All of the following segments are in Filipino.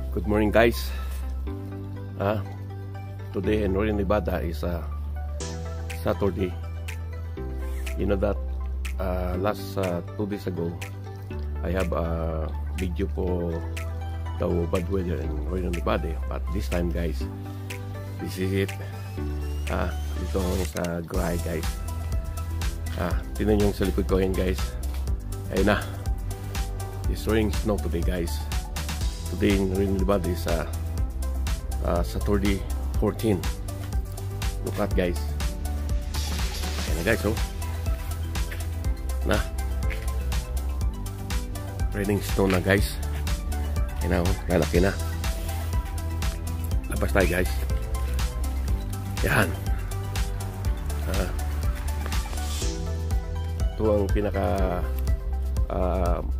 Good morning, guys. Today in Northern Nevada is Saturday. You know that last 2 days ago I have a video for the bad weather in Northern Nevada, but this time, guys, this is it. Dito sa dry, guys. Tingnan nyo yung sa likod ko yan, guys. Ayun na, it's raining snow today, guys. Today in Northern Nevada is Saturday 14. Look at, guys. Ayan na, guys, oh. Na, raining snow na, guys. Ayan na, oh, lalaki na. Labas tayo, guys. Yan. Ito ang pinaka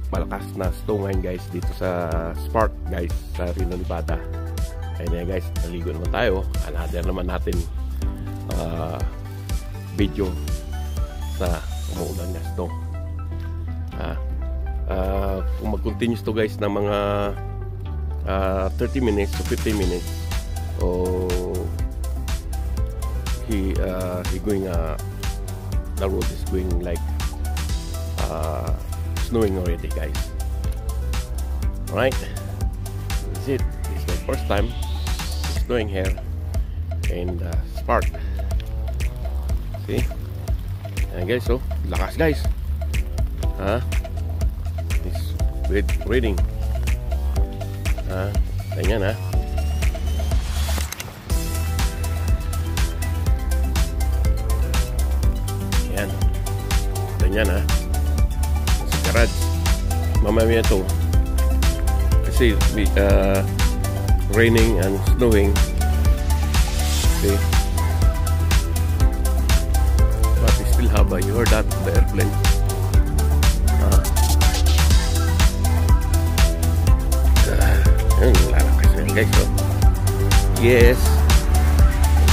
malakas na snow ngayon, guys, dito sa Spark, guys, sa Reno, Nevada. Ayun na, guys, naligo naman tayo. Another naman natin video sa umuulan na snow. Kung mag-continues to, guys, ng mga 30 minutes to 50 minutes, he going the road is going like snowing already, guys. Alright, that's it. It's my first time snowing here in Spark. See? And guys, so lakas, guys. It's reading. Ganyan, Yan. Ganyan, garage. Mamaya ito kasi raining and snowing. Okay, but we still have you heard that the airplane. Lalakas na, guys, so yes,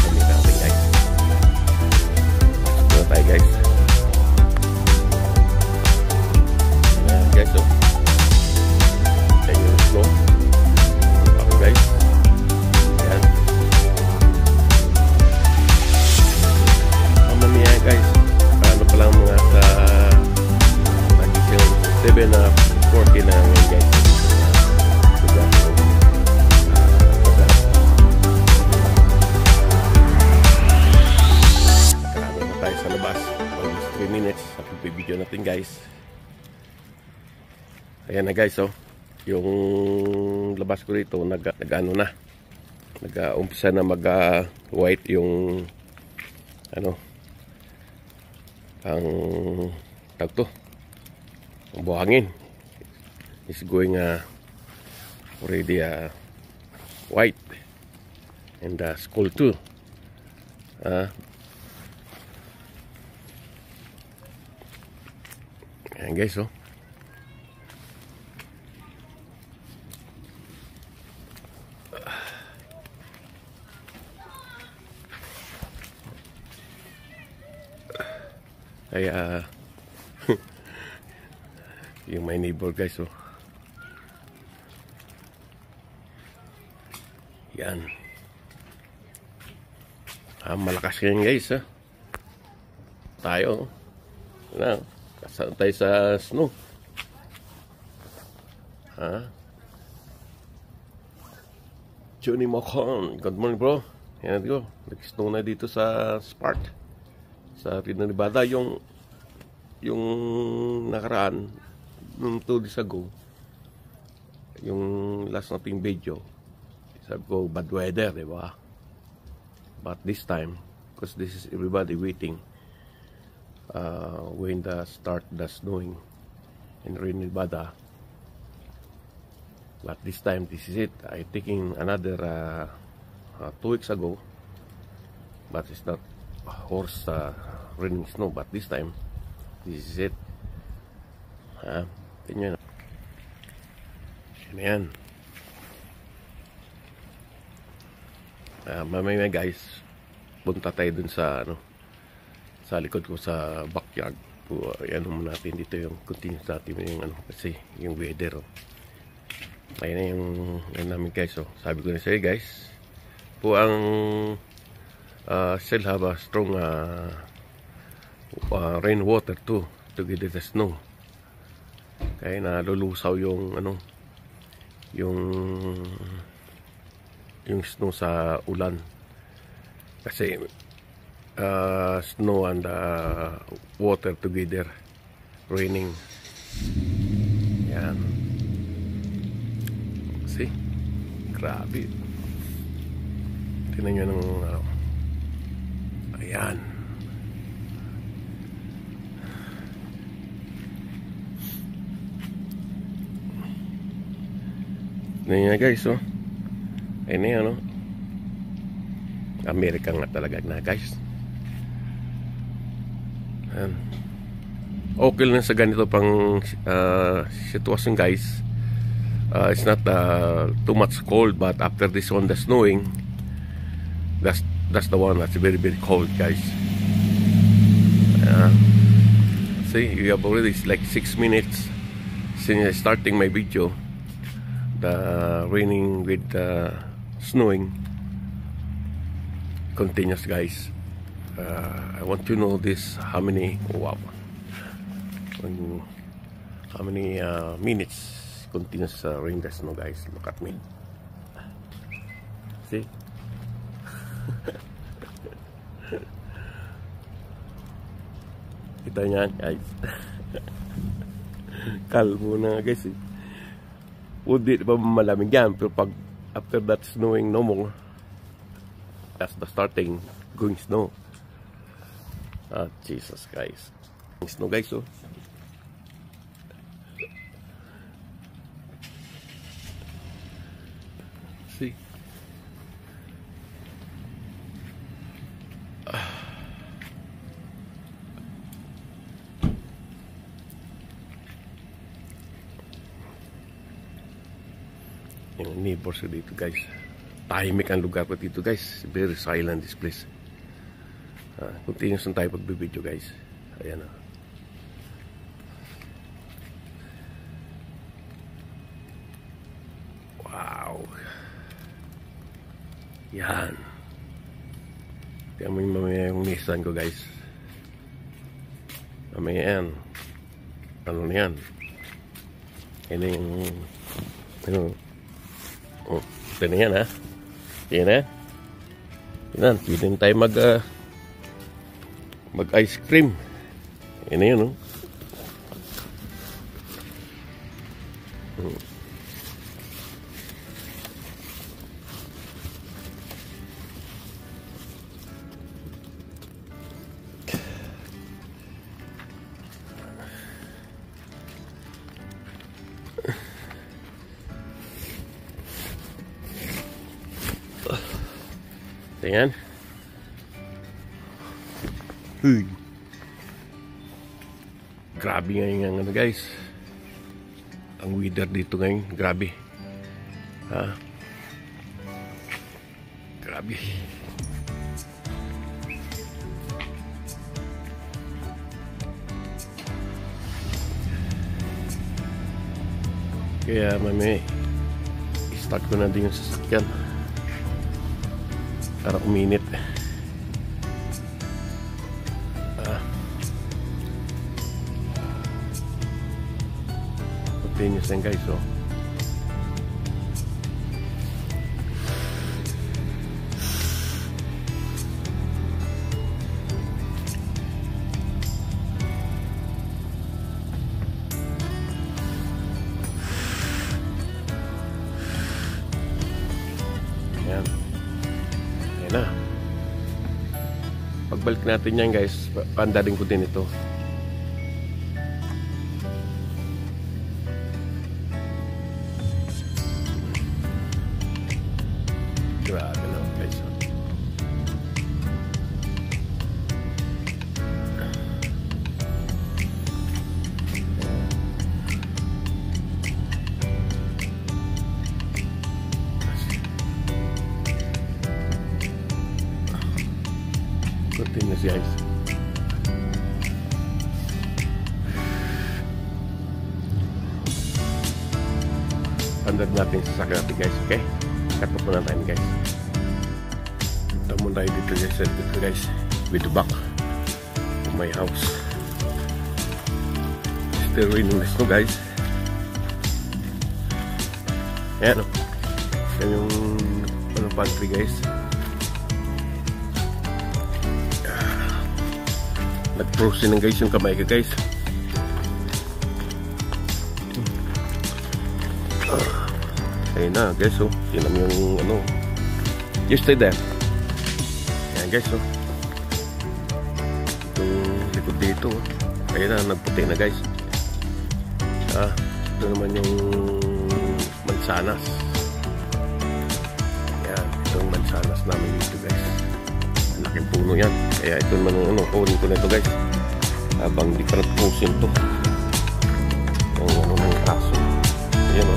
kami natin, guys. Ito tayo, guys. Guys, so ayan yung snow. Okay, guys. Ayan. Mamaya, guys, ano pa lang mga sa nagising 7:40 na ngayon, guys. Karami na tayo sa labas. Almost 3 minutes sa video natin, guys. Ayan na, guys, oh. Yung labas ko dito nag-ano na. Nag-umpisa na mag-white yung ano ang tag to. Ang buhangin is going already white and skull too. Ayan, guys, oh. Kaya yung my neighbor, guys, oh. Yan. Malakas yan, guys, tayo na kasama tayo sa snow. Johnny Mocon, good morning, bro. Yan, go. Nag-snow na dito sa Spark, sa Reno, Nevada. Yung nakaraan nung 2 days ago, yung last nating video, sabi ko bad weather, diba? But this time, because this is everybody waiting when the snowing in Reno, Nevada. But this time, this is it. I taking another 2 weeks ago, but it's not horse raining snow, but this time this is it. Tingnan yan. Mamaya, guys, punta tayo dun sa sa likod ko sa backyard. Ano mo natin dito yung continuous natin yung kasi yung weather, Ayun na yung ayun namin guys. So, sabi ko na sa'yo guys, po ang still have a strong rainwater too to get the snow. Kaya nalulusaw yung ano, yung snow sa ulan. Kasi snow and water together raining. Yan. See? Grabe. Tingnan nyo ng ayan. Tingnan nyo guys, oh. Ayun na yan, oh. Amerika nga talaga na guys. Ayan. Okay lang sa ganito pang sitwasyon guys. It's not too much cold, but after this one, the snowing, that's the one that's very very cold guys. See, you have already like 6 minutes since starting my video. The raining with snowing continuous guys. I want to know this, how many minutes continuous rain the snow guys. Look at me. See? Kita niya guys. Kalmo na guys eh. Hindi pa malamig yan, pero pag after that snowing no more, that's the starting going snow. Jesus guys. Snow guys, oh. See? Yung neighbors ko dito guys. Tahimik ang lugar ko dito guys. Very silent this place. Continuous na tayo pagbibideo guys. Ayan na. Wow. Yan. Kaya may mamaya yung Nissan ko guys. Mamaya yan. Ano na yan? Yan yung ano. Oh, ito na yan ha. Yan ha. Yan. Pwede na tayo mag ice cream. Yan na yun, no? Ayan. Huy. Grabe ngayon ano guys. Ang weather dito ngayon, grabe. Ha? Grabe. Kaya mami, start ko na din yung sasakyan para uminit. Continuous yan guys, oh. Ayan. Ayan na. Pagbalik natin yan guys, pandaling ko din ito. Grabe lang guys. Continuous guys. Standard natin sa sasakyan natin guys. Okay? Cut off muna tayo guys. Punta muna tayo dito guys. With the back of my house. Still raining na snow guys. Ayan o. Yan yung pantry guys. Nag-frozen ng guys yung kamay ko guys. Ayun na guys oh. Yun lang yung ano. You stay there. Ayan guys oh. Itong likod dito oh. Ayun na, nagputi na guys. Ito naman yung mansanas. Ayan, itong mansanas namin dito guys. Laking puno yan. Kaya ito naman yung kunin ko na ito guys. Habang di pa nag-frozen to. Yung ano ng kaso. Ayan o.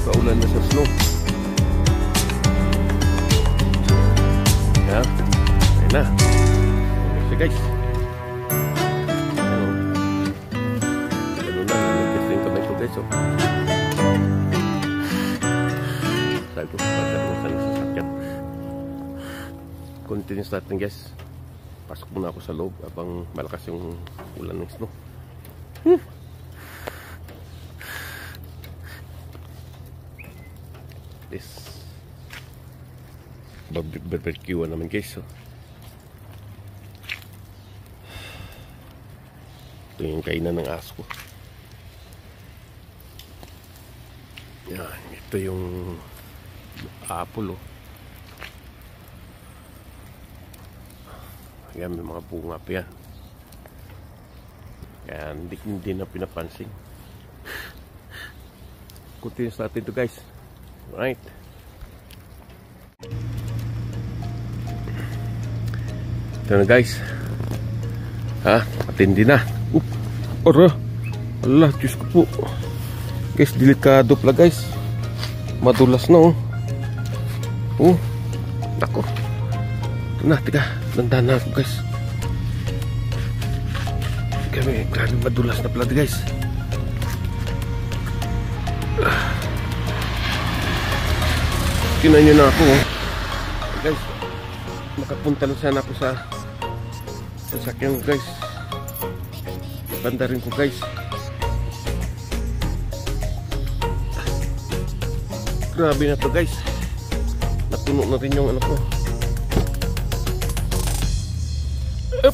Kaulan na sa snow. Ayan. Ayan na. Okay guys. Ayan o. Ganun na. Nagkis din kamay ko guys o. Sabi ko pada kung saan sasakyan. Continuous natin guys. Pasok muna ako sa loob habang malakas yung ulan ng snow. This barbecue naman guys. So, ito yung kainan ng aso ko. Yan, ito yung apple oh. Ayan, may mga bunga pa yan. Kaya hindi na pinapansin. Continuous natin ito guys. Right. Ito na guys. Atindi na. Ora. Allah, Diyos ko po. Guys, delikado pala guys. Madulas na oh. Nako. Ito na, tika. Landahan na ako guys. Grabe madulas na pala guys. Tinan nyo na ako guys. Makapunta na sana ako sa sasakyan guys. Banda rin ko guys. Grabe na to guys. Napuno na rin yung ano ko. Up.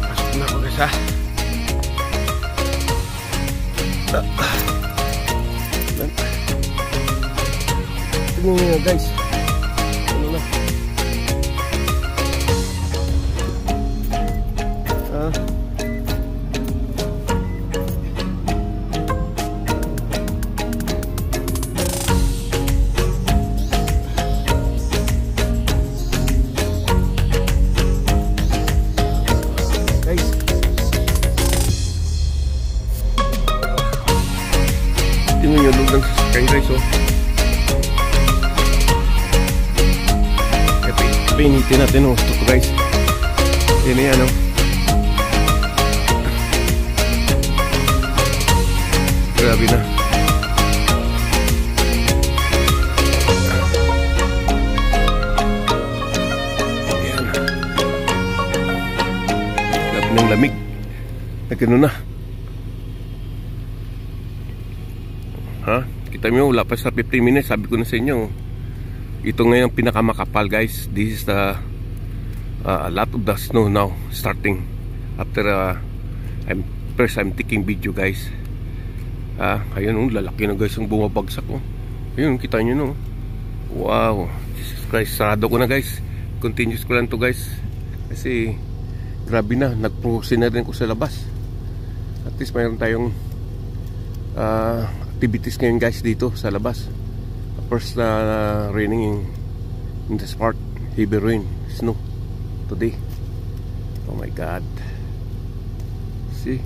Pasok na ako guys ha. Tingnan nyo guys. Ano na. Tingnan nyo loob ng sasakyan guys oh. Painitin natin oh. Ito guys. Yan na yan oh. Grabe na. Yan. Grabe ng lamig. Nagano na. Kita nyo, wala pa sa 15 minutes. Sabi ko na sa inyo, ito ngayon pinakamakapal guys. This is the a lot of the snow now starting after first I'm taking video guys. Ayun lalaki na guys ang bumabagsak oh. Ayun, kita nyo no. Wow, Jesus Christ. Sarado ko na guys. Continuous ko lang to guys. Kasi grabe na, nag-frozen na rin ko sa labas. At least mayroon tayong activities ngayon guys dito sa labas. First raining in this part. Heavy rain, snow today. Oh my God. See?